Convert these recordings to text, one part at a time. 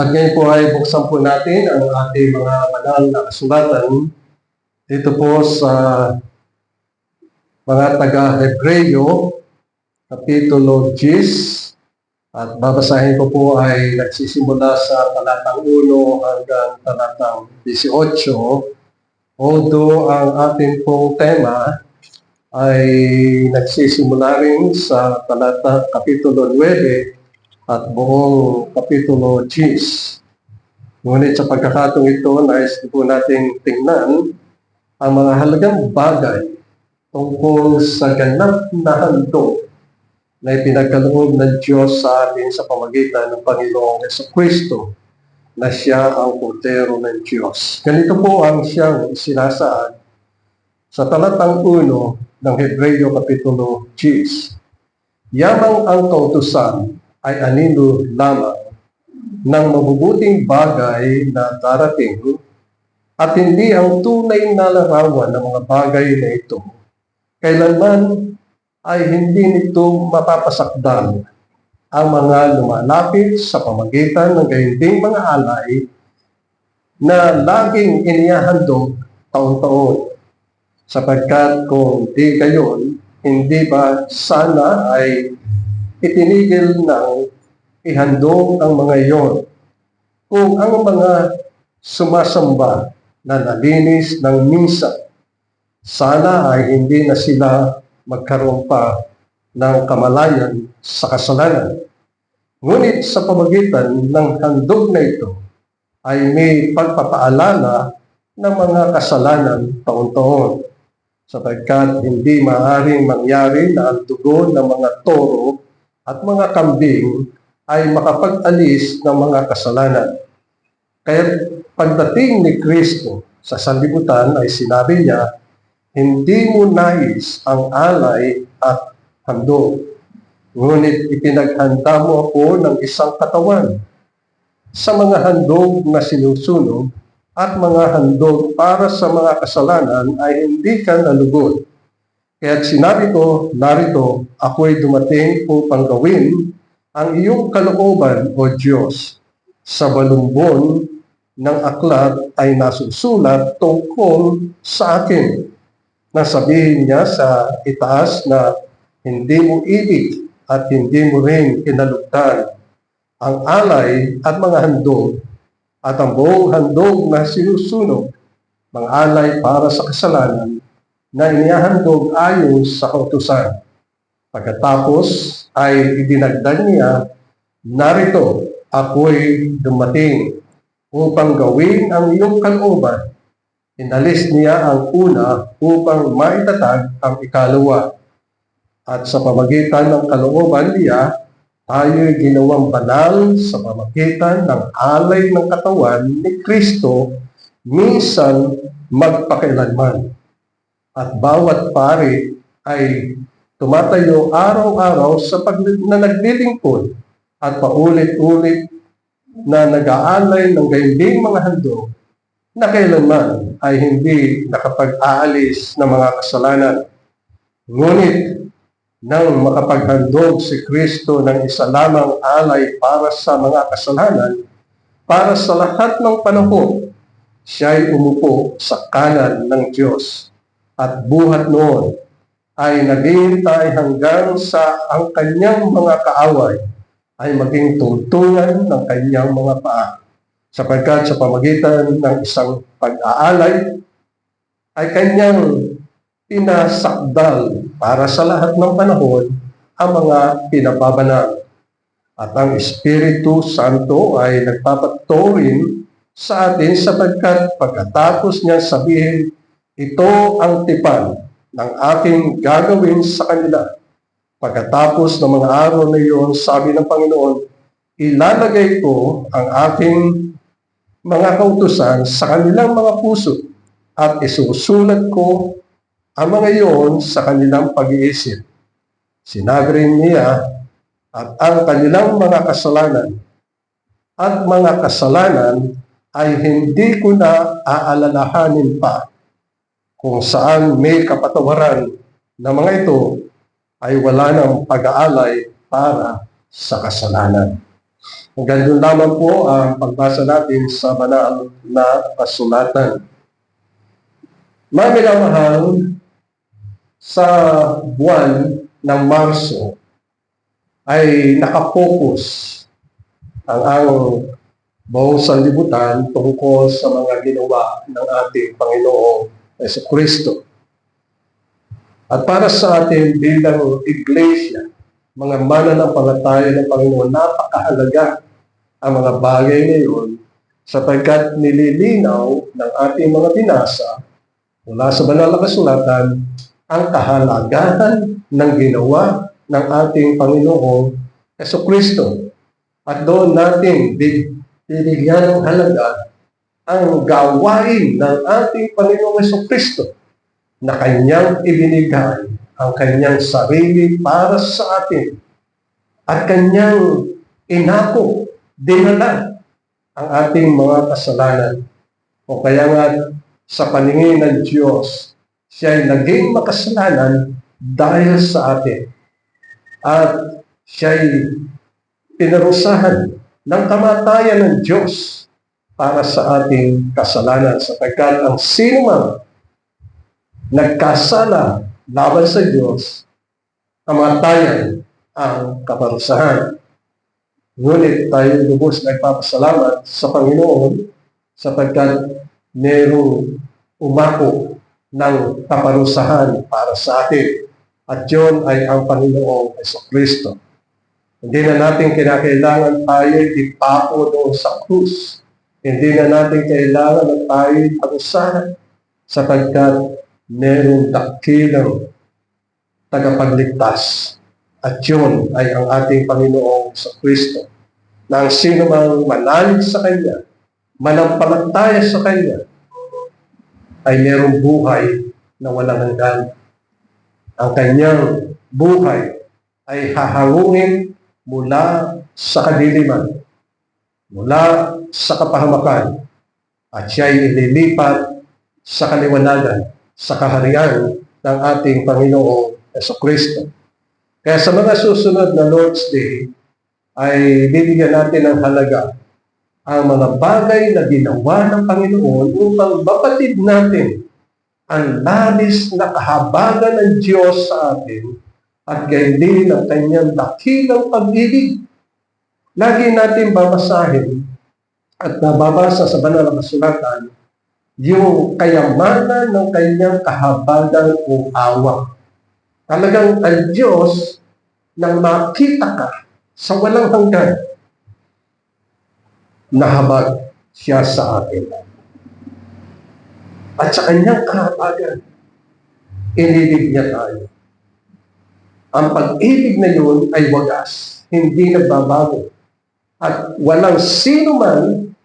At ngayon po ay buksan po natin ang ating mga banal na kasulatan dito po sa mga taga-Hebreo, Kapitulo 10. At babasahin ko po ay nagsisimula sa talatang 1 hanggang talatang 18. Although ang ating pong tema ay nagsisimula rin sa talata Kapitulo 9 at buong Kapitulo 10. Ngunit sa pagkakataong ito, nais po nating tingnan ang mga halagang bagay tungkol sa ganap na handog na ipinagkaloob ng Diyos sa atin sa pamamagitan ng Panginoong Jesucristo na siya ang Kordero ng Diyos. Ganito po ang siyang sinasaad sa talatang 1 ng Hebreo Kapitulo 10. Yamang ang kautusan ay anino lamang ng mabubuting bagay na darating at hindi ang tunay na larawan ng mga bagay na ito. Kailanman ay hindi nito mapapasakdal ang mga lumalapit sa pamamagitan ng gayunding mga alay na laging inihahandog taon-taon. Sapagkat kung di gayon, hindi ba sana ay itinigil ng ihandog ang mga iyon kung ang mga sumasamba na nalinis ng misa, sana ay hindi na sila magkaroon pa ng kamalayan sa kasalanan. Ngunit sa pamamagitan ng handog na ito ay may pagpapaalala ng mga kasalanan taon-taon, sapagkat hindi maaaring mangyari na ang dugo ng mga toro at mga kambing ay makapag-alis ng mga kasalanan. Kaya pagdating ni Kristo sa sanlibutan ay sinabi niya, hindi mo nais ang alay at handog, ngunit ipinaghanda mo ako ng isang katawan sa mga handog na sinusunog at mga handog para sa mga kasalanan ay hindi ka nalugod. Kaya't sinabi ko, narito, ako'y dumating upang gawin ang iyong kalooban, O Diyos. Sa balumbon ng aklat ay nasusulat tungkol sa akin. Nasabihin niya sa itaas na hindi mo ibig at hindi mo rin kinalugdan ang alay at mga handog at ang buong handog na sinusunog, mga alay para sa kasalanan na inihahandog ayon sa kautusan. Pagkatapos ay idinagdag niya, narito, ako'y dumating upang gawin ang iyong kalooban. Inalis niya ang una upang maitatag ang ikalawa. At sa pamamagitan ng kalooban niya, tayo'y ginawang banal sa pamamagitan ng alay ng katawan ni Kristo, minsan magpakailanman. At bawat pari ay tumatayo araw-araw sa naglilingkod at paulit-ulit na nag-aalay ng gayunding mga handog na kailanman ay hindi nakapag-aalis ng mga kasalanan. Ngunit nang makapaghandog si Kristo ng isa lamang alay para sa mga kasalanan, para sa lahat ng panahon, siya'y umupo sa kanan ng Diyos. At buhat noon ay naghihintay hanggang sa ang kanyang mga kaaway ay maging tungtungan ng kanyang mga paa. Sapagkat sa pamagitan ng isang pag-aalay ay kanyang pinasakdal para sa lahat ng panahon ang mga pinababanal. At ang Espiritu Santo ay nagpapatuloy sa atin sapagkat pagkatapos niya sabihin, ito ang tipan ng aking gagawin sa kanila. Pagkatapos ng mga araw na iyon, sabi ng Panginoon, ilalagay ko ang aking mga kautusan sa kanilang mga puso at isusulat ko ang mga iyon sa kanilang pag-iisip. Sinabi rin niya, at ang kanilang mga kasalanan ay hindi ko na aalalahanin pa. Kung saan may kapatawaran na mga ito ay wala ng pag-aalay para sa kasalanan. Hanggang doon lamang po ang pagbasa natin sa banal na kasulatan. Mga minamahal, sa buwan ng Marso ay nakapokus ang buong sanlibutan tungkol sa mga ginawa ng ating Panginoong Jesucristo. At para sa atin bilang iglesia, mga mananampalataya ng Panginoon, napakahalaga ang mga bagay ngayon sapagkat nililinaw ng ating mga binasa mula sa banal na kasulatan ang kahalagahan ng ginawa ng ating Panginoong Jesucristo. At doon natin binigyan ng halaga ang gawain ng ating Panginoong Jesucristo na kanyang ibinigay ang kanyang sarili para sa atin at kanyang inako, dinala ang ating mga kasalanan. O kaya nga sa paningin ng Diyos, siya ay naging makasalanan dahil sa atin. At siya ay pinarusahan ng kamatayan ng Diyos para sa ating kasalanan sapagkat ang sinumang nagkasala laban sa Diyos, kamatayan ang kaparusahan. Ngunit tayo lubos nagpapasalamat sa Panginoon sapagkat merong umako ng kaparusahan para sa atin. At yun ay ang Panginoong Jesucristo. Hindi na natin kinakailangan tayo ipako doon sa krus. Hindi na natin kailangan na tayo parusahan sapagkat merong dakilang tagapagligtas. At yun ay ang ating Panginoong Jesucristo. Na ang sino mang manalig sa Kanya, manampalataya sa Kanya, ay merong buhay na walang hanggan. Ang kanyang buhay ay hahangungin mula sa kadiliman, mula sa kapahamakan, at siya ay ililipat sa kaliwanagan, sa kaharian ng ating Panginoong Jesucristo. Kaya sa mga susunod na Lord's Day, ay bibigyan natin ng halaga ang mga bagay na ginawa ng Panginoon upang mapatid natin ang labis na kahabagan ng Diyos sa atin at gayon din ang kanyang dakilang pag-ibig. Lagi natin babasahin at nababasa sa banal na kasulatan yung kayamanan ng kanyang kahabagan o awa. Talagang ang Diyos nang makita ka sa walang hanggan, nahabag siya sa atin. At sa kanyang kahabagan, inibig niya tayo. Ang pag-ibig na yun ay wagas, hindi nagbabago. At walang sino man,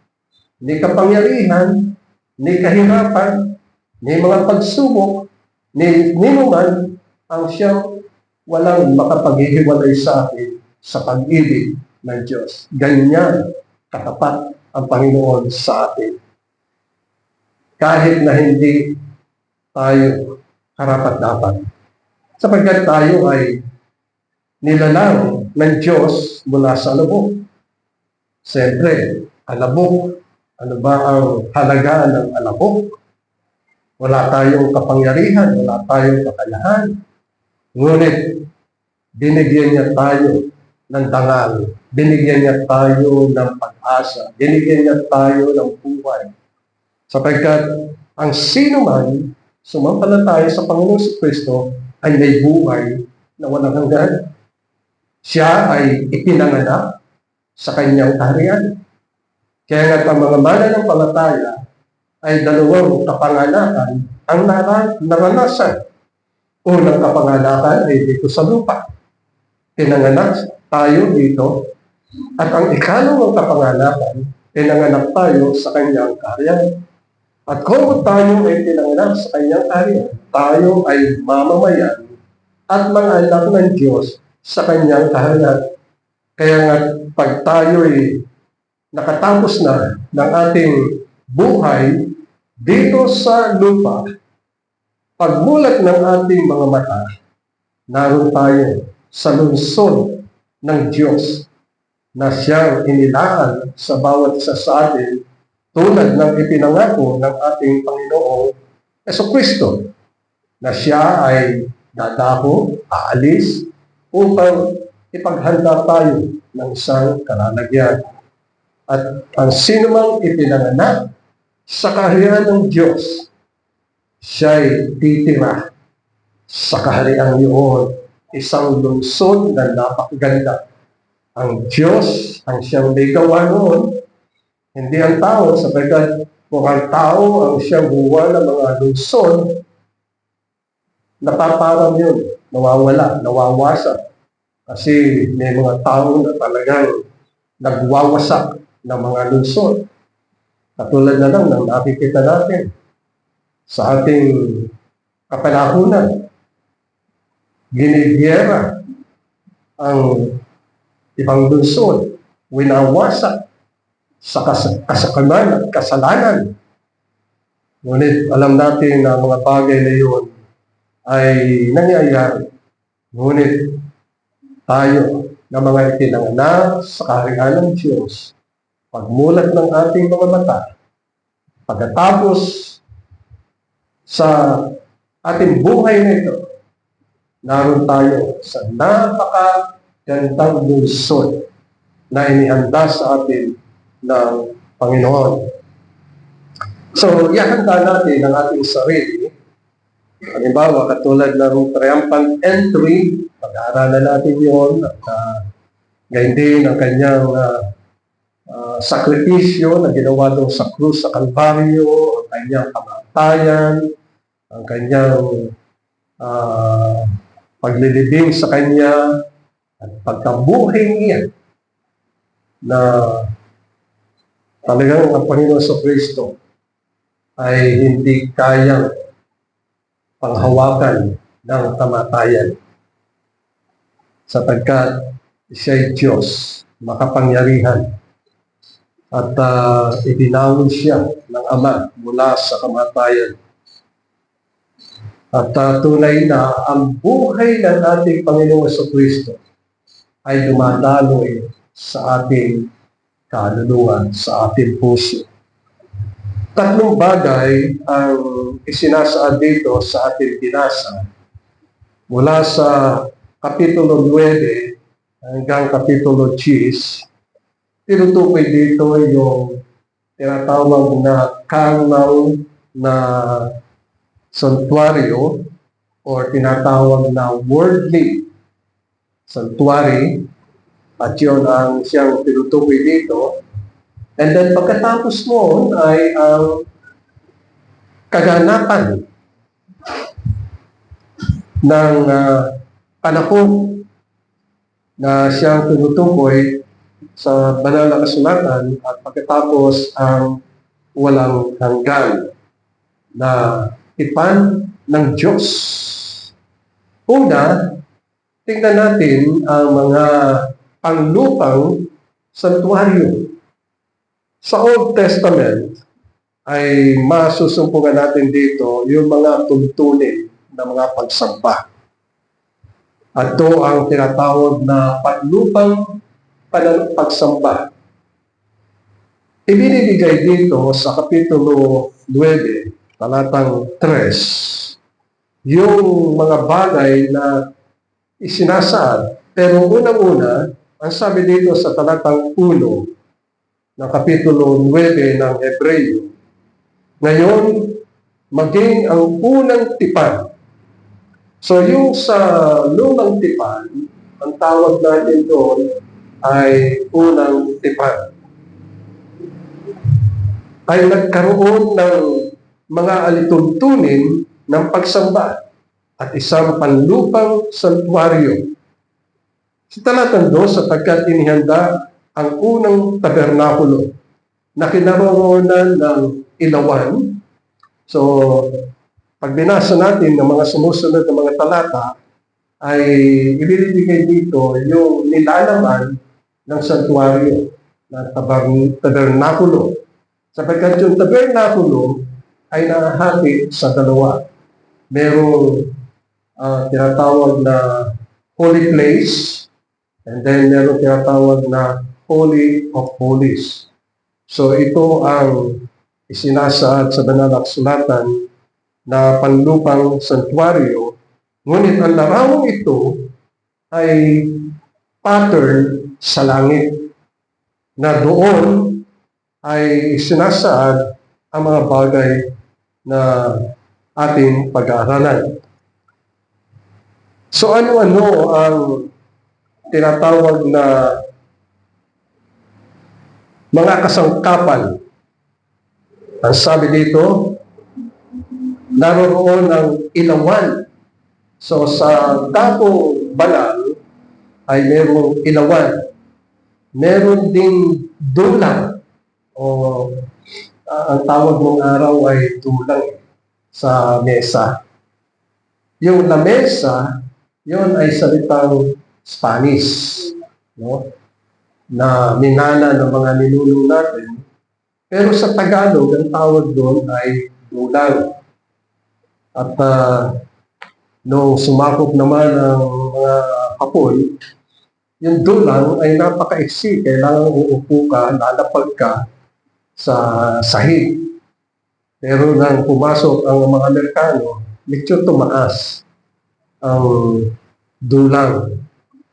ni kapangyarihan, ni kahirapan, ni mga pagsubok, ni man, ang siyang walang makapaghihiwalay sa atin sa pag-ibig ng Diyos. Ganyan katapat ang Panginoon sa atin. Kahit na hindi tayo karapat-dapat. Sapagkat tayo ay nilalang ng Diyos mula sa alabok. Siyempre, alabok. Ano ba ang halaga ng alabok? Wala tayong kapangyarihan, wala tayong kakayahan. Ngunit, binigyan niya tayo ng dangal. Binigyan niya tayo ng pag-asa. Binigyan niya tayo ng buhay. Sapagkat ang sino man sumampalataya sa Panginoon si Kristo ay may buhay na walang hanggan. Siya ay ipinanganak sa kanyang kaharian. Kaya nga ang mga mananampalataya ay dalawang kapanganakan ang naranasan. Unang kapanganakan ay dito sa lupa. Pinanganak tayo dito. At ang ikalawang kapanganakan, pinanganak tayo sa kanyang kaharian. At kung tayo ay pinanganak sa kanyang kaharian, tayo ay mamamayan at mga anak ng Diyos sa kanyang kaharian. Kaya nga pag tayo ay nakatapos na ng ating buhay dito sa lupa, pagmulat ng ating mga mata, naroon tayo sa lungsod ng Diyos na siyang inilaan sa bawat isa sa atin tulad ng ipinangako ng ating Panginoong Jesucristo na siya ay dadako, aalis upang ipaghanda tayo ng isang kalalagyan. At ang sinumang ipinanganak sa kaharian ng Diyos, siya'y titira sa kaharian yun, isang lungsod na napakaganda. Ang Diyos ang siyang may gawa noon, hindi ang tao, sapagkat kung ang tao ang siyang gawa ng mga lungsod, napaparang yun, nawawala, nawawasak. Kasi may mga tao na talagang nagwawasak ng mga lungsod. Katulad na lang ng nakikita natin sa ating kapanahunan. Ginigiyera ang ibang lungsod, winawasak sa kasakaman at kasalanan. Ngunit alam natin na mga bagay na yun ay nangyayari. Ngunit tayo na mga itinanganak sa kaharian ng Diyos, pagmulat ng ating mga mata, pagkatapos sa ating buhay na ito, naroon tayo sa napakagandang lungsod na inihanda sa atin ng Panginoon. So, ihanda natin ang ating sarili. Halimbawa, katulad ng triumphant entry, pag-aaralan natin yun, at gayon din ang kanyang sakripisyo na ginawa doon sa krus sa Kalbaryo, ang kanyang kamatayan, ang kanyang paglilibing sa kanya, at pagkabuhay niya na talagang ang Panginoon sa Kristo ay hindi kayang panghawakan ng kamatayan, sapagkat siya'y Diyos, makapangyarihan, at ibinawon siya ng Ama mula sa kamatayan. At tunay na ang buhay ng ating Panginoon sa Kristo ay dumadaloy sa ating kaluluwa, sa ating puso. Tatlong bagay ang isinasaad dito sa ating binasa mula sa Kapitulo 9 hanggang Kapitulo 10. Tinutukoy dito yung tinatawag na kanal na santuario o tinatawag na worldly sanctuary, at yun ang siyang tinutukoy dito. And then pagkatapos mo ay ang kaganapan ng panahon na siyang tinutukoy sa banal na kasulatan, at pagkatapos ang walang hanggan na tipan ng Diyos. Una, tingnan natin ang mga panglupang santuaryo. Sa Old Testament ay masusumpungan natin dito yung mga tuntunin na mga pagsamba. At ito ang tinatawag na panlupang pagsamba. Ibinibigay dito sa Kapitulo 9, talatang 3, yung mga bagay na isinasaad. Pero unang-una, ang sabi dito sa talatang 1 ng Kapitulo 9 ng Hebreo, ngayon, maging ang unang tipan. So yung sa lumang tipan, ang tawag natin doon ay unang tipan, ay nagkaroon ng mga alituntunin ng pagsamba at isang panlupang santuaryo. Sa talatang 2, sapagkat inihanda ang unang tabernakulo na kinaroroonan ng ilawan. So, pag binasa natin ng mga sumusunod na mga talata, ay ibinibigay dito yung nilalaman ng santuaryo, ng tabernakulo. Sapagkat yung tabernakulo ay nahati sa dalawa. Merong tinatawag na holy place, and then merong tinatawag na Holy of Holies. So ito ang isinasaad sa banal na kasulatan na panlupang santuario, ngunit ang larawang ito ay pattern sa langit na doon ay sinasaad ang mga bagay na ating pag-aaralan. So ano-ano ang tinatawag na mga kasangkapan? Ang sabi dito, naroroon ang ilawan. So sa dakong banal ay merong ilawan. Meron ding dulang o ang tawag ng araw ay dulang sa mesa. Yung lamesa, yun ay salitang Spanish, no? Na minana ng mga ninunong natin. Pero sa Tagalog, ang tawag doon ay dulang. At nung sumakop naman ang mga Hapon, yung dulang ay napaka-iksi. Kailangan uupo ka, lalapag ka sa sahig. Pero nang pumasok ang mga Amerikano, medyo tumaas ang dulang,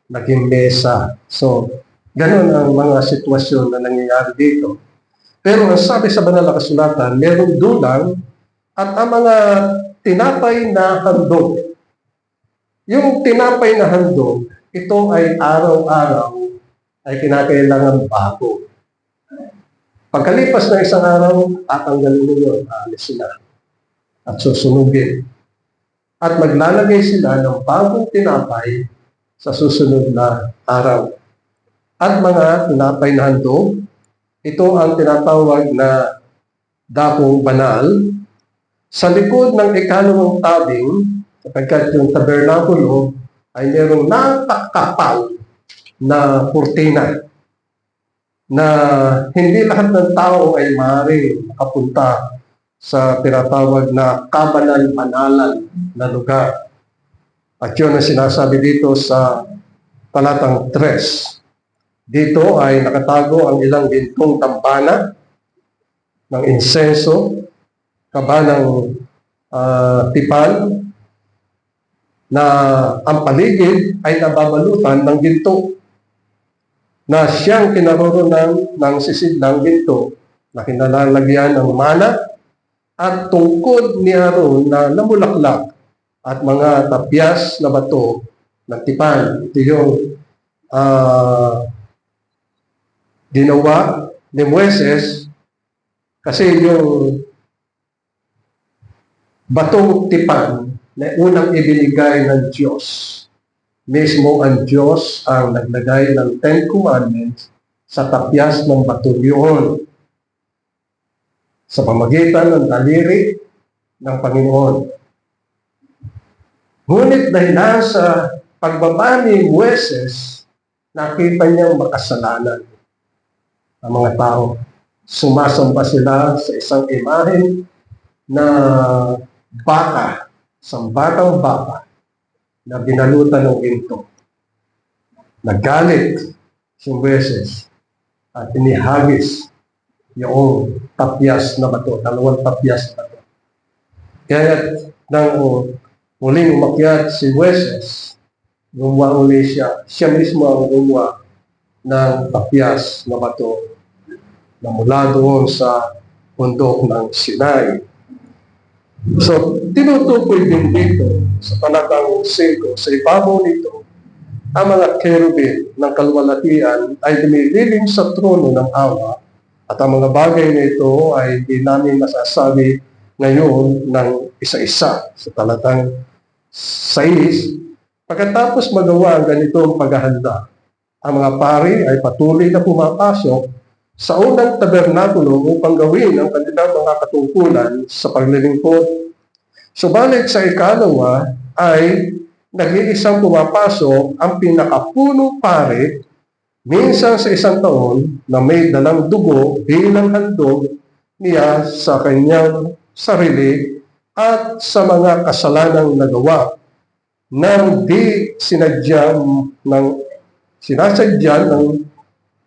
naging mesa. So, ganun ang mga sitwasyon na nangyayari dito. Pero ang sabi sa banal na kasulatan, merong dulang at ang mga tinapay na handog. Yung tinapay na handog, ito ay araw-araw ay kinakailangan bago. Pagkalipas ng isang araw, tatanggalin mo yun, alisin na at susunugin. At maglalagay sila ng bagong tinapay sa susunod na araw. At mga tinapay na handog, ito ang tinatawag na dakong banal. Sa likod ng ikalawang tabing, sapagkat yung tabernakulo ay mayroong napakapal na kurtina na hindi lahat ng tao ay maaaring makapunta sa tinatawag na kabanal-banalan na lugar. At yun ang sinasabi dito sa talatang 3. Dito ay nakatago ang ilang gintong tampana ng insenso, kabanang tipan, na ang paligid ay nababalutan ng ginto na siyang kinaroroonan ng sisidlang ginto na kinalalagyan ng mana at tungkod ni Aaron na namulaklak at mga tapyas na bato ng tipan. Ito yung ginawa ni Moises kasi yung batong tipan na unang ibinigay ng Diyos. Mismo ang Diyos ang naglagay ng 10 Commandments sa tapyas ng batong yun sa pamagitan ng daliri ng Panginoon. Ngunit dahil sa pagbaba ni Moises, nakita niyang makasalanan ang mga tao. Sumasamba sila sa isang imahen na baka, sambatang baka na binalutan ng ginto. Nagalit si Moises at inihagis yung tapyas na bato, 2 tapyas na bato. Kaya nang muling umakyat si Moises, gumawa uli siya. Siya mismo ang gumawa ng tapyas na bato na mula doon sa bundok ng Sinai. So, tinutukoy din dito sa talatang 5, sa ibabaw nito, ang mga kerubin ng kalwalatian ay dumililim sa trono ng awa at ang mga bagay na ito ay hindi namin masasabi ngayon ng isa-isa sa talatang 6. Pagkatapos magawa ang ganitong paghahanda, ang mga pari ay patuloy na pumapasok sa unang tabernakulo upang gawin ang kanilang mga katungkulan sa paglilingkod. Subalit sa ikalawa ay nag-iisang pumapasok ang pinakapunong pari minsan sa isang taon na may dalang dugo bilang handog niya sa kanyang sarili at sa mga kasalanang nagawa nang di sinasadya ng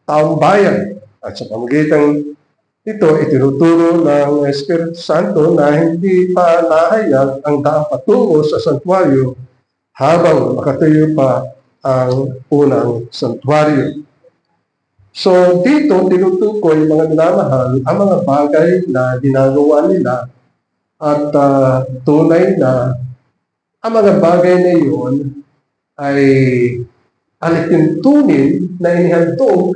taong bayan. At sa pamamagitan ito, itinuturo ng Espiritu Santo na hindi pa nahayag ang daang patungo sa santuario habang makatuyo pa ang unang santuario. So dito, tinutukoy mga minamahal ang mga bagay na ginagawa nila at tunay na ang mga bagay na iyon ay alituntunin na inihandog,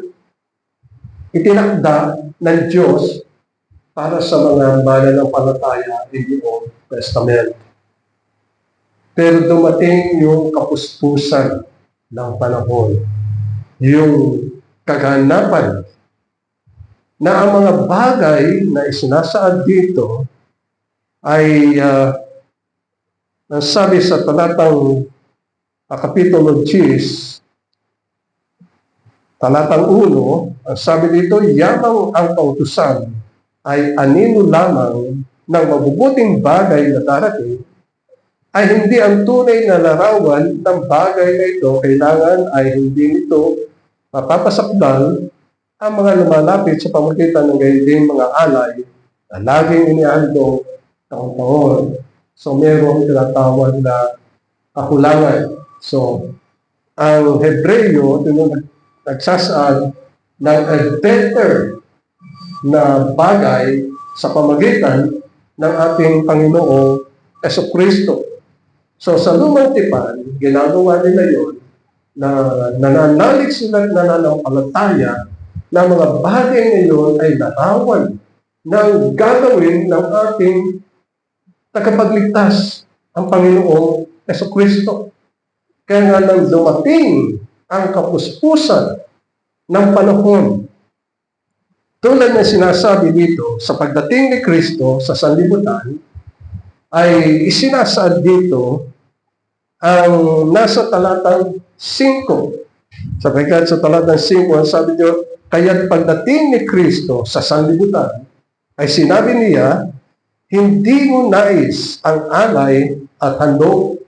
itinakda ng Diyos para sa mga mananampalataya in the Old Testament. Pero dumating yung kapuspusan ng panahon, yung kaganapan na ang mga bagay na isinasaad dito ay sabi sa talatang Kapitulo 10, talatang 1, ang sabi dito, yamang ang kautusan ay anino lamang ng mabubuting bagay na darating, ay hindi ang tunay na larawan ng bagay na ito, kailangan ay hindi nito mapapasakdal ang mga lumalapit sa pamagitan ng gayunding mga alay na laging inihandog taon-taon. So, mayroong tinatawag na kakulangan. So, ang Hebreo, nagsasaad ng a better na bagay sa pamagitan ng ating Panginoong Jesucristo. So, sa Lumang Tipan, ginagawa nila yun na nananalig sila at nananampalataya na mga bagay ngayon ay larawan ng gagawin ng ating tagapagligtas, ang Panginoong Jesucristo. Kaya nga nang dumating ang kapuspusan ng panahon, tulad ng sinasabi dito, sa pagdating ni Kristo sa sanlibutan, ay isinasaad dito ang nasa talatang 5. Sapagkat sa talatang 5, ang sabi niyo, kaya't pagdating ni Kristo sa sanlibutan, ay sinabi niya, hindi mo nais ang alay at handog.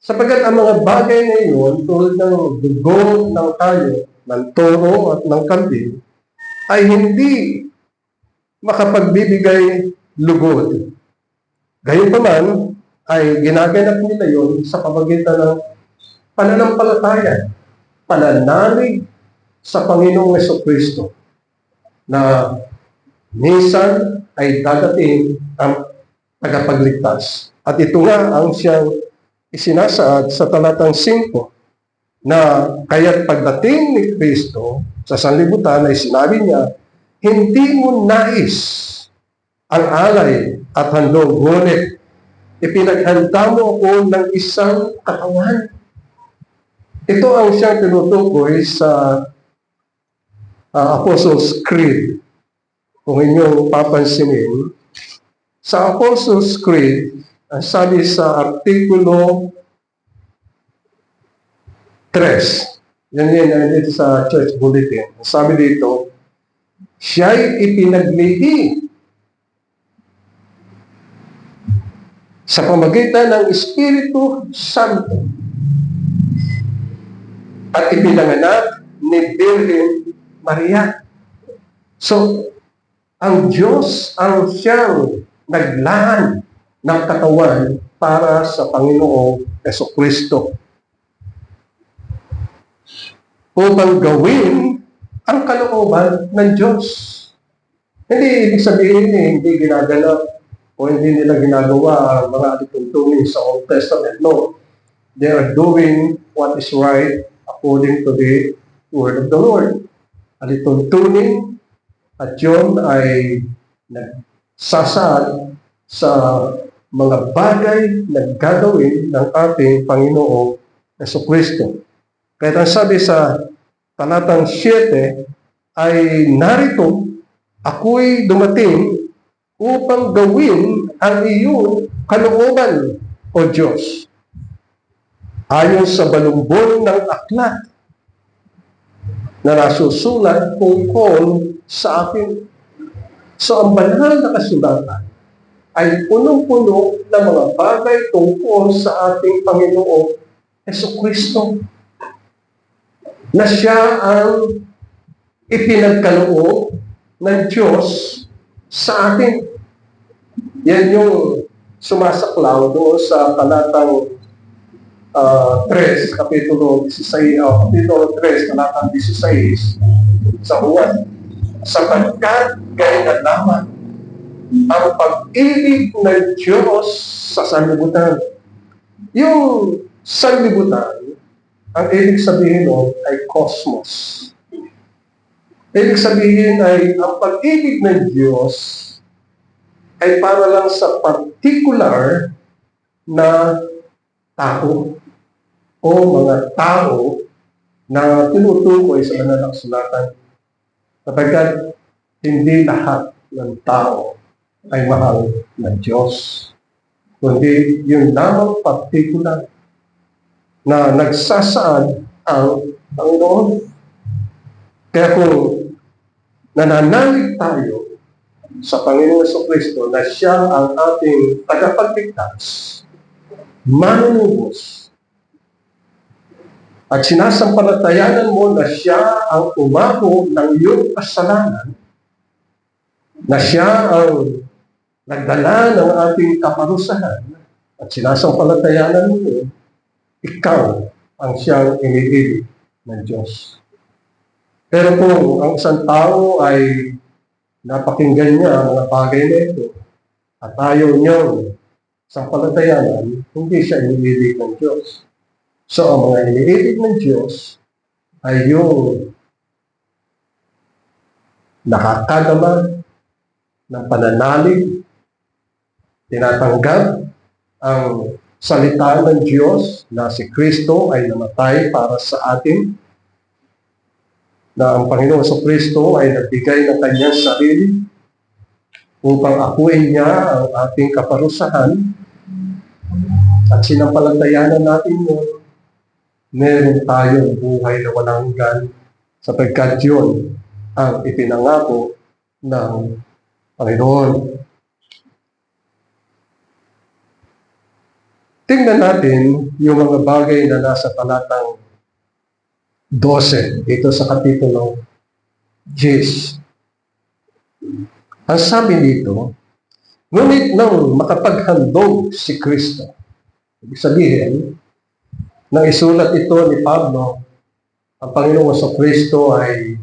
Sapagkat ang mga bagay na iyon, tulad ng dugo ng tayo, ng toro at ng kambing, ay hindi makapagbibigay lugod. Gayunpaman, ay ginaganap nila yon sa pamagitan ng pananampalataya, pananalig sa Panginoong Jesucristo na minsan ay dadating ang tagapagligtas. At ito nga ang siyang isinasaad sa talatang 5 na kaya't pagdating ni Kristo sa sanlibutan ay sinabi niya, hindi mo nais ang alay at handog, ngunit ipinaghanda mo ako ng isang katawan. Ito ang siyang tinutukoy sa Apostles' Creed. Kung inyong papansinin, sa Apostles' Creed, ang sabi sa Artikulo 3, yan dito sa Church Bulletin, ang sabi dito, siya'y ipinaglihi sa pamagitan ng Espiritu Santo at ipinanganak ni Birhen Maria. So, ang Diyos ang siyang naglaan ng katawan para sa Panginoong Jesucristo upang gawin ang kalooban ng Diyos. Hindi ibig sabihin hindi ginaganap o hindi nila ginagawa ang mga alituntunin sa Old Testament. No. They are doing what is right according to the Word of the Lord. Alituntunin at yun ay nagsasaad sa mga bagay na gagawin ng ating Panginoong Jesucristo. Kaya ang sabi sa talatang 7 ay narito, ako'y dumating upang gawin ang iyong kalooban, O Diyos. Ayon sa balumbon ng aklat na nasusulat tungkol sa akin. So ang banal na kasulatan ay punong-puno ng mga bagay tungkol sa ating Panginoong Jesucristo na siya ang ipinagkaloob ng Diyos sa atin. Yan yung sumasaklaw doon sa talatang 3, Kapitulo 16, Kapitulo 3, talatang 16 sa Juan. Sapagkat ganyan lamang ang pag-ibig ng Diyos sa sanlibutan. Yung sanlibutan, ang ibig sabihin nun ay cosmos. Ibig sabihin ay ang pag-ibig ng Diyos ay para lang sa particular na tao o mga tao na tinutukoy sa banal na kasulatan. Sapagkat hindi lahat ng tao ay mahal ng Diyos, kundi yung lamang particular na nagsasaad ang Panginoon. Kaya kung nananalig tayo sa Panginoon Jesucristo na siya ang ating tagapagligtas, manunubos, at sinasampalatayanan mo na siya ang umako ng iyong kasalanan, na siya ang nagdala ng ating kaparusahan, at sinasampalatayanan mo yun, ikaw ang siyang iniibig ng Diyos. Pero kung ang isang tao ay napakinggan niya ang mga bagay na ito at ayaw niyang sampalatayanan, hindi siya iniibig ng Diyos. So, ang mga iniibig ng Diyos ay yung nakakagama ng pananalig, tinatanggap ang salita ng Diyos na si Kristo ay namatay para sa atin, na ang Panginoon sa Kristo ay nagbigay ng kanyang sarili upang akuin niya ang ating kaparusahan, at sinampalatayanan natin yun, meron tayong buhay na walang hanggan, sapagkat yun ang ipinangako ng Panginoon. Tingnan natin yung mga bagay na nasa talatang 12 dito sa Kapitulo 10. Ang sabi dito, ngunit nang makapaghandog si Kristo, ibig sabihin, nang isulat ito ni Pablo, ang Panginoon sa Kristo ay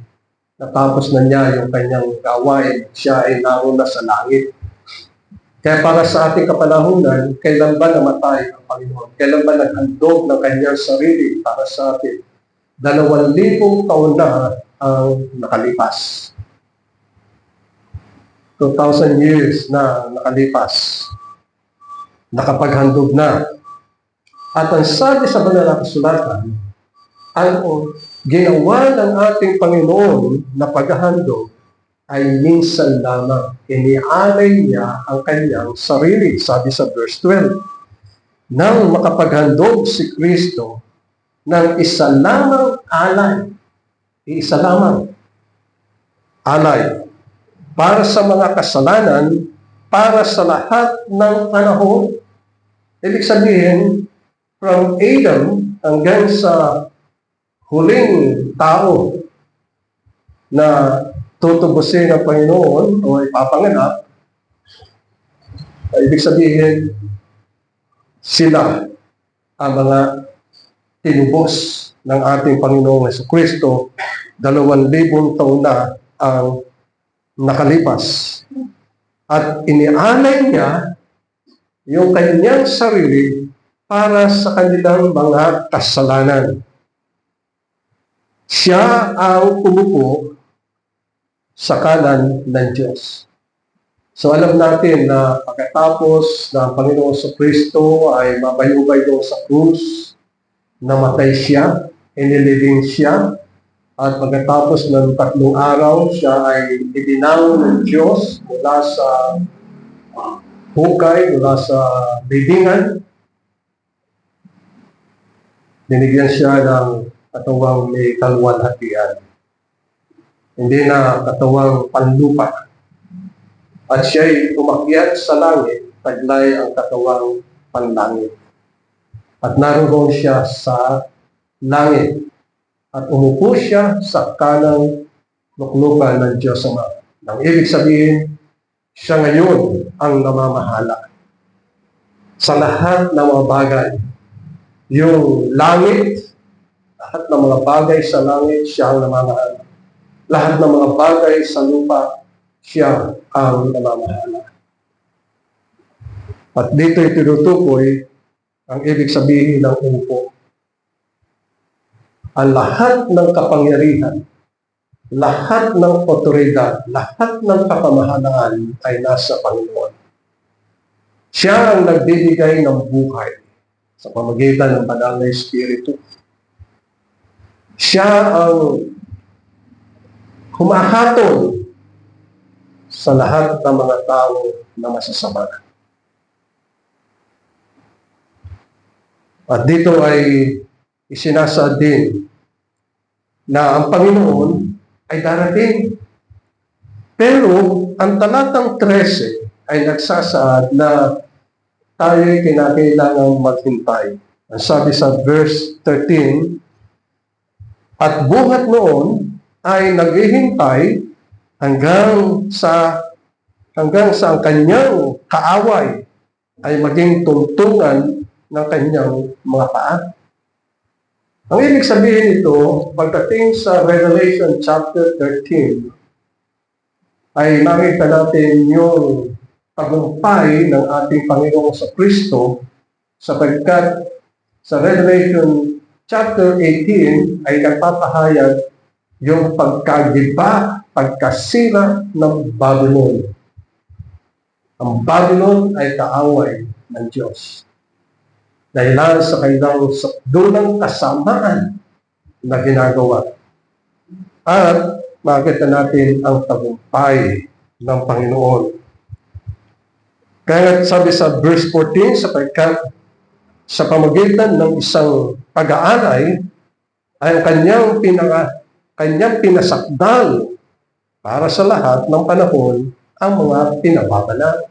natapos na niya yung kanyang gawain. Siya ay nauna sa langit. Kaya para sa ating kapanahunan, kailan ba namatay ang Panginoon? Kailan ba naghandog ng kanyang sarili para sa atin? 2,000 taon na ang nakalipas. 2,000 years na nakalipas. Nakapaghandog na. At ang sabi sa banal na kasulatan, ang ginawa ng ating Panginoon na paghahandog ay minsan lamang. Inialay niya ang kanyang sarili. Sabi sa verse 12, nang makapaghandog si Kristo ng isa lamang alay, isa lamang alay, para sa mga kasalanan, para sa lahat ng panahon. Ibig sabihin, from Adam hanggang sa huling tao na tutubusin ng Panginoon o ipapanganak, ibig sabihin, sila ang mga tinubos ng ating Panginoong Jesucristo. 2,000 taon na ang nakalipas. At inialay niya yung kanyang sarili para sa kanilang mga kasalanan. Siya ang umupo sa kanan ng Diyos. So alam natin na pagkatapos na ang Panginoon sa Kristo ay mabayubay doon sa krus, namatay siya, inilibing siya, at pagkatapos ng 3 araw, siya ay ibinangon ng Diyos mula sa hukay, mula sa libingan. Binigyan siya ng katawang may kalwalhatian. Hindi na katawang panlupa. At siya'y umakyat sa langit, taglay ang katawang panlangit. At naroon siya sa langit. At umupo siya sa kanang luklukan ng Diyos Ama. Ang ibig sabihin, siya ngayon ang namamahala sa lahat ng mga bagay. Yung langit, lahat ng mga bagay sa langit, siya ang namamahala. Lahat ng mga bagay sa lupa, siya ang namamahala. At dito itinutukoy ang ibig sabihin ng upo. Ang lahat ng kapangyarihan, lahat ng otoridad, lahat ng kapamahalaan ay nasa Panginoon. Siya ang nagbibigay ng buhay sa pamamagitan ng Banal na Espiritu. Siya ang humahatol sa lahat ng mga tao na masasama. At dito ay isinasaad din na ang Panginoon ay darating. Pero ang talatang 13 ay nagsasaad na tayo'y kinakailangang maghintay. Ang sabi sa verse 13, at buhat noon ay naghihintay hanggang sa ang kanyang kaaway ay maging tungtungan ng kanyang mga paa. Ang ibig sabihin nito, pagdating sa Revelation chapter 13, ay makita natin yung tagumpay ng ating Panginoon sa Kristo, sapagkat sa Revelation chapter 18 ay nagpapahayag yung pagkagiba, pagkasira ng Babylon. Ang Babylon ay kaaway ng Diyos. Dahilan sa kanilang sakdulang kasamaan na ginagawa. At makita natin ang tagumpay ng Panginoon. Kaya sabi sa verse 14, sapagkat sa pamamagitan ng isang pag-aalay ay ang kanyang pinasakdal para sa lahat ng panahon ang mga pinababanal.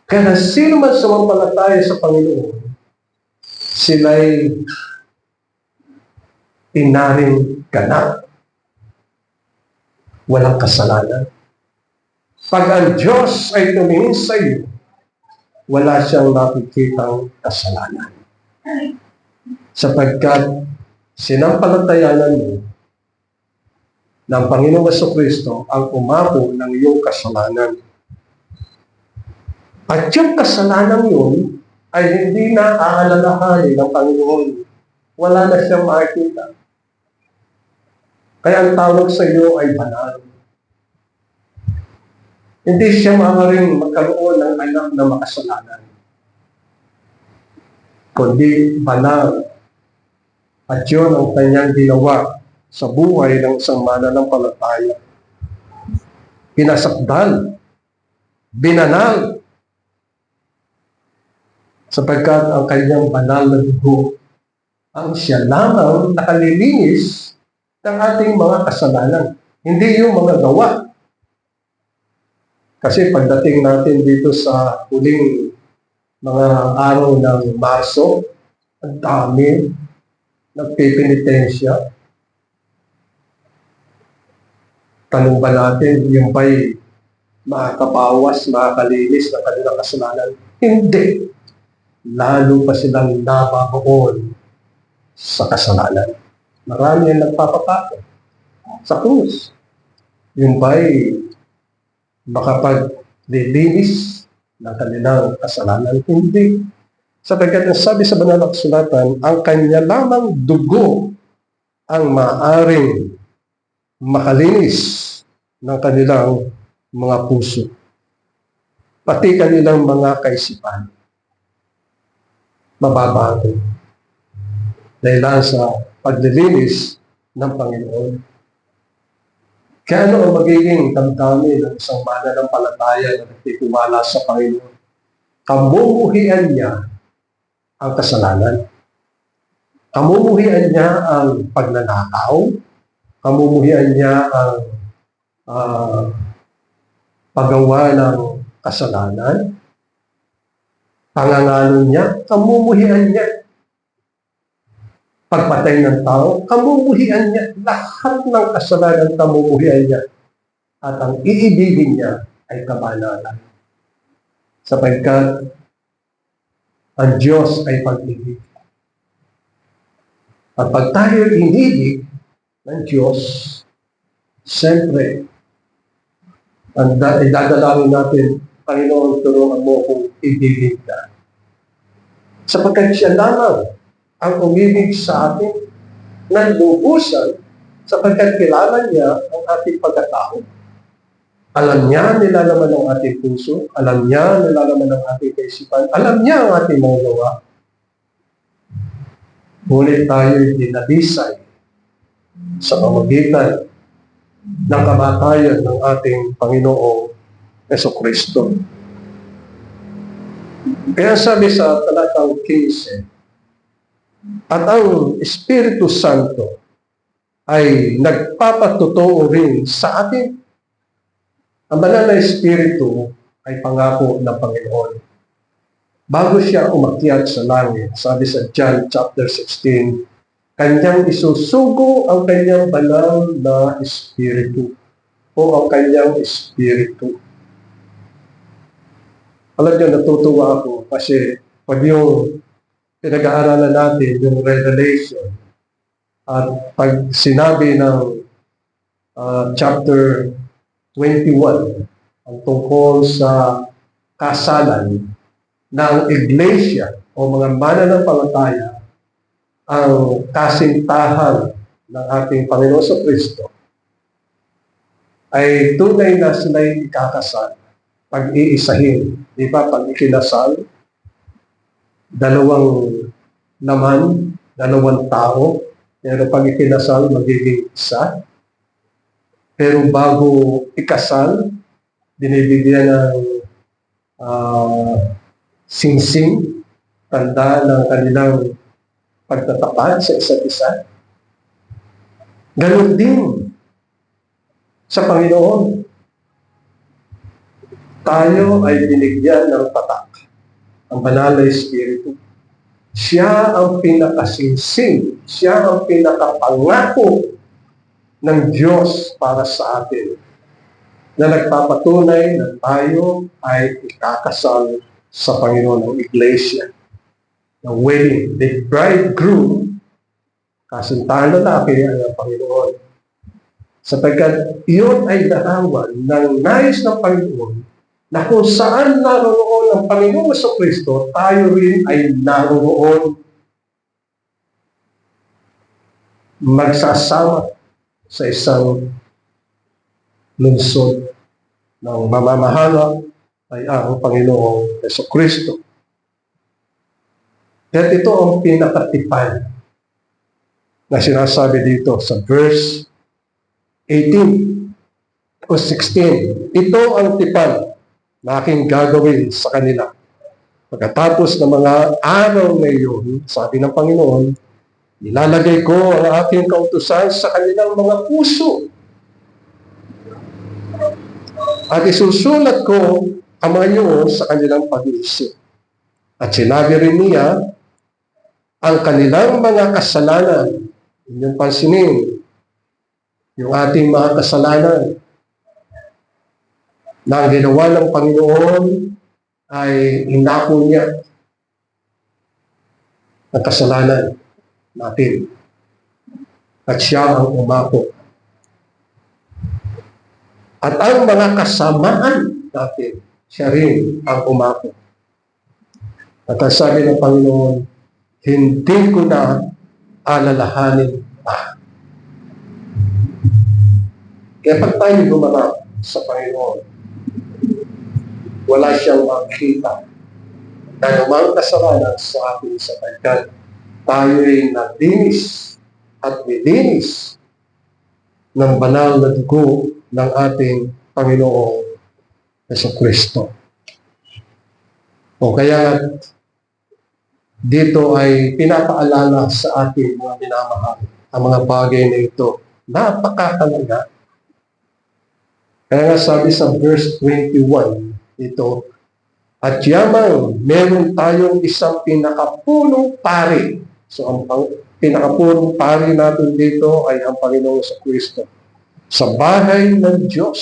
Kaya sino man sumampalataya sa Panginoon, sila'y inaring ganap. Walang kasalanan. Pag ang Diyos ay tumingin sa iyo, wala siyang nakikitang kasalanan. Sapagkat sinampalatayanan mo ng Panginoong Jesucristo ang umako ng iyong kasalanan. At yung kasalanan yun ay hindi na aalalahanin ng Panginoon. Wala na siyang makikita. Kaya ang tawag sa iyo ay banal. Hindi siya maaaring magkaroon ng anak na makasalanan. Kundi banal. At yun ang kanyang ginawa sa buhay ng isang mananampalataya. Pinasakdal. Binanal. Sapagkat ang kanyang banal na dugo ang siya lamang nakalilinis ng ating mga kasalanan. Hindi yung mga gawa. Kasi pagdating natin dito sa huling mga araw ng Marso, ang dami nagpipinitensya. Tanong ba natin, yung ba'y makakabawas, makakalinis ng kanilang kasalanan? Hindi. Lalo pa silang nababaon sa kasalanan. Marami ang nagpapapako sa krus. Yung ba'y makapaglilinis ng kanilang kasalanan? Hindi. Sapagkat ang sabi sa banal na kasulatan, ang kanya lamang dugo ang maaring makalinis ng kanilang mga puso. Pati kanilang mga kaisipan. Mababago. Dahil sa paglilinis ng Panginoon. Kaya ano ang magiging damdamin ng isang mananampalataya na nagtitiwala sa Panginoon? Kamumuhian niya ang kasalanan. Kamumuhian niya ang pagnanakaw. Kamumuhian niya ang paggawa ng kasalanan. Pangangalo niya, kamumuhian niya. pagpatay ng tao, kamumuhian niya, lahat ng kasalanan kamumuhian niya. At ang iibigin niya ay kabanalan. Sapagkat ang Diyos ay pag-ibig. At pag tayo inibig ng Diyos, siyempre, ang idadalangin natin, Panginoon, tulungan mo kung ibigin ka. Sapagkat siya lamang ang umibig sa atin ng lubusan sapagkat kilala niya ang ating pagkatao. Alam niya nilalaman ng ating puso, alam niya nilalaman ng ating kaisipan, alam niya ang ating mga gawa. Ngunit tayo'y dinabisay sa pamamagitan ng kamatayan ng ating Panginoong Jesucristo. Kaya sabi sa talatang 15, at ang Espiritu Santo ay nagpapatotoo rin sa atin. Ang banal na Espiritu ay pangako ng Panginoon. Bago siya umakyat sa langit, sabi sa John chapter 16, kanyang isusugo ang kanyang banal na Espiritu o ang kanyang Espiritu. Alam niyo, natutuwa ako kasi pag yung pinag-aaralan natin yung Revelation at pag sinabi ng chapter 21 ang tungkol sa kasalan ng iglesia o mga mananampalataya ang kasintahan ng ating Panginoon sa Kristo ay tunay na sila'y ikakasal, pag-iisahin. Di ba? Pag ikinasal, dalawang laman, dalawang tao, pero pag ikinasal, magiging isa. Pero bago ikasal, binibigyan ng singsing, tanda ng kanilang pagtatapat sa isa't isa. Ganon din sa Panginoon. Tayo ay binigyan ng patak, ang banal na Espiritu. Siya ang pinakasingsing, siya ang pinakapangako ng Diyos para sa atin na nagpapatunay na tayo ay ikakasal sa Panginoon ng Iglesia. The wedding, the bridegroom, kasintahan lalaki ay ang Panginoon. Sapagkat iyon ay larawan ng nais ng Panginoon na kung saan naroon ang Panginoon sa Kristo, tayo rin ay naroon magsasama sa isang lungsod ng mamamahala ay ang Panginoong Jesucristo. At ito ang pinakatipan na sinasabi dito sa verse 18 o 16. Ito ang tipan na aking gagawin sa kanila. Pagkatapos ng mga araw na iyon, sabi ng Panginoon, ilalagay ko ang aking kautusan sa kanilang mga puso. At isusulat ko ang mga iyon sa kanilang pag-iisip. At sinabi rin niya, ang kanilang mga kasalanan, inyong pansinin, yung ating mga kasalanan, na ang ginawa ng Panginoon ay inako niya ang kasalanan natin. At siya ang umako. At ang mga kasamaan natin, siya rin ang umako. At ang sabi ng Panginoon, hindi ko na alalahanin pa. Kaya pag tayo gumanap sa Panginoon, wala siyang makita na namang kasalanan sa ating sapagkat tayo'y nadinis at nilinis ng banal na dugo ng ating Panginoong Jesucristo. O kaya dito ay pinapaalala sa ating mga minamahal ang mga bagay na ito. Napakahalaga. Kaya nga sabi sa verse 21, ito, at yamang meron tayong isang pinakapulong pari. So ang pinakapun pari natin dito ay ang Panginoong Kristo. Sa bahay ng Diyos,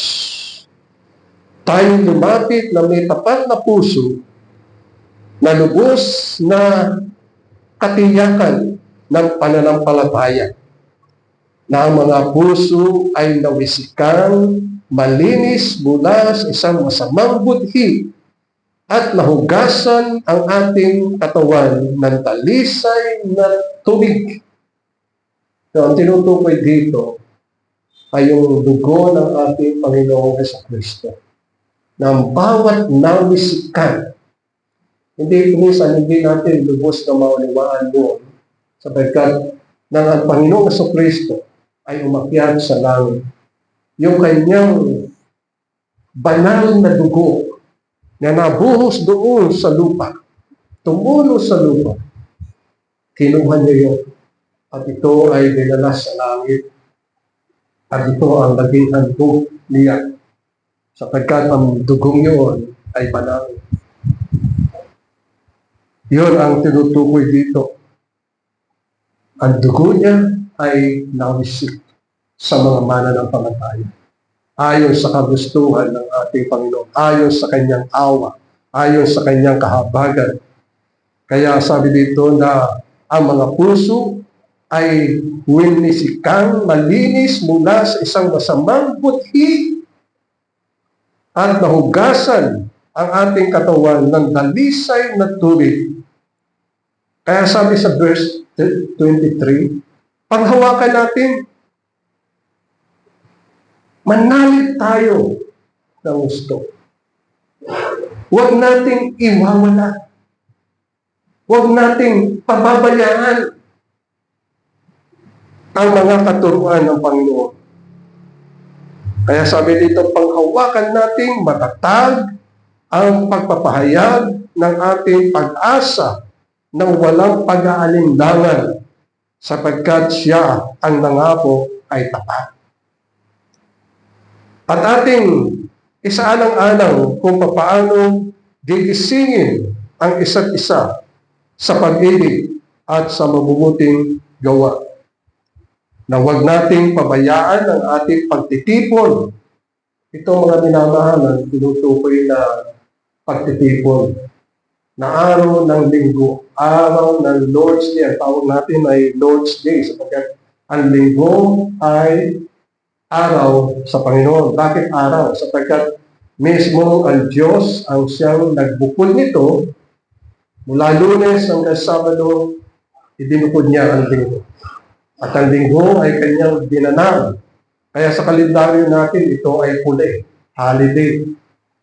tayong lumapit na may tapat na puso na lubos na katiyakan ng pananampalataya na ang mga puso ay nawisikang malinis mula sa isang masamang budhi at nahugasan ang ating katawan ng talisay na tubig. So, ang tinutukoy dito ay yung dugo ng ating Panginoong Jesucristo. Ng bawat nawisikan, hindi natin lubos na maunawaan doon sapagkat nang ang Panginoong Jesucristo ay umakyat sa langit. Yung kanyang banal na dugo na nabuhos doon sa lupa, tumulo sa lupa, kinuha niya yun. At ito ay dinala sa langit. At ito ang naging handog niya. Sapagkat ang dugong yun ay banal. Yun ang tinutukoy dito. Ang dugo niya ay nawisik sa mga mananampalataya. Ayon sa kagustuhan ng ating Panginoon, ayon sa kanyang awa, ayon sa kanyang kahabagan. Kaya sabi dito na ang mga puso ay winisikang malinis mula sa isang masamang budhi at nahugasan ang ating katawan ng dalisay na tubig. Kaya sabi sa verse 23, panghawakan natin, manalig tayo ng gusto. Huwag nating iwawala. Huwag nating pababayaan ang mga katuruan ng Panginoon. Kaya sabi dito, panghawakan nating matatag ang pagpapahayag ng ating pag-asa ng walang pag-aalinlangan sapagkat siya ang nangako ay tapat. At ating isaalang-alang kung paano gigisingin ang isa't isa sa pag-ibig at sa mabubuting gawa. Na huwag nating pabayaan ang ating pagtitipon. Ito mga minamahalan, tinutukoy na pagtitipon. Na araw ng linggo, araw ng Lord's Day. Ang tawag natin ay Lord's Day sapagkat ang linggo ay araw sa Panginoon. Bakit araw? Sapagkat mismo ang Diyos ang siyang nagbukod nito mula Lunes hanggang Sabado, idinukod niya ang linggo. At ang linggo ay kanyang dinanang. Kaya sa kalendaryo natin, ito ay huli, holiday.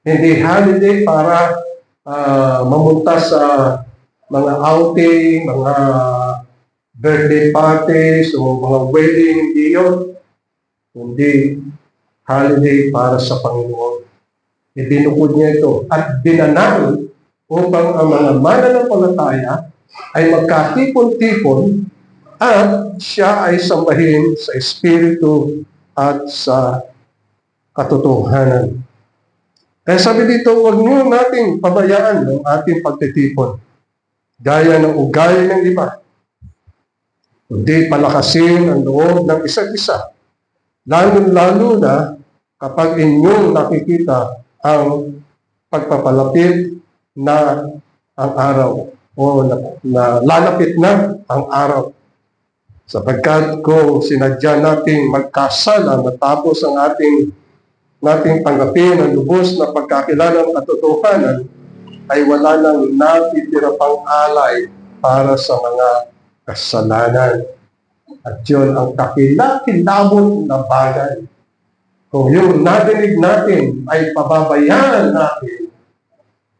Hindi holiday para mamunta sa mga outing, mga birthday parties, o mga wedding, hindi yun. Hindi holiday para sa Panginoon. Ibinukod niya ito at dinanang upang ang mga mananampalataya ay magkatipon-tipon at siya ay sambahin sa Espiritu at sa katotohanan. Kaya sabi dito, huwag niyo nating pabayaan ng ating pagtitipon gaya ng ugali ng iba. Kundi palakasin ang loob ng isa't isa. Lalo-lalo na kapag inyong nakikita ang pagpapalapit na ang araw o na lalapit na ang araw. Sapagkat kung sinadya nating magkasala matapos ang nating tanggapin ang lubos na pagkakilala ng katotohanan, ay wala nang natitira pang alay para sa mga kasalanan. At yun ang kakilakilabot na bagay. Kung yung nadinig natin ay pababayaan natin,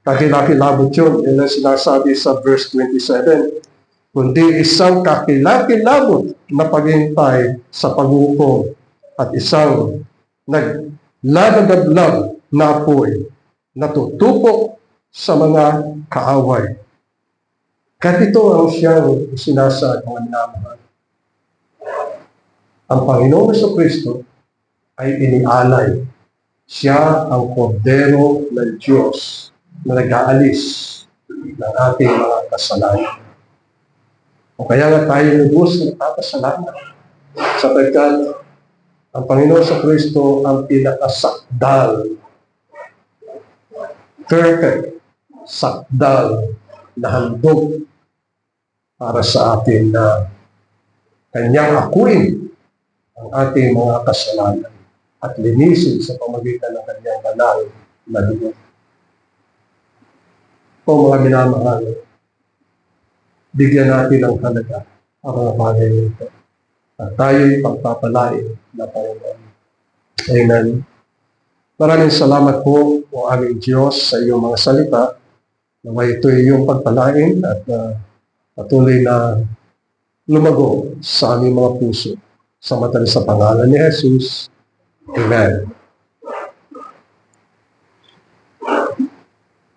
kakilakilabot yun. Yan ang sinasabi sa verse 27. Kundi isang kakilakilabot na paghintay sa paghukom at isang naglalagablag na apoy na tutupok sa mga kaaway. Ganito ang siyang sinasad ng minamahal. Ang Panginoong Jesucristo ay inialay. Siya ang kordero ng Diyos na nag-aalis ng ating mga kasalanan. O kaya nga tayo lubos na papasalamat sapagkat ang Panginoon sa Kristo ang pinakasakdal, perfect, sakdal na handog para sa atin na kanyang akuin ang ating mga kasalanan at linisin sa pamagitan ng kanyang banal na dugo. O mga minamahal, bigyan natin ng halaga ang mga bagay nito. At tayo'y pagpapalain na Panginoon. Amen. Maraming salamat po o aming Diyos sa iyong mga salita. Naway ito iyong pagpalain at patuloy na lumago sa aming mga puso. Sa matalis sa pangalan ni Jesus. Amen.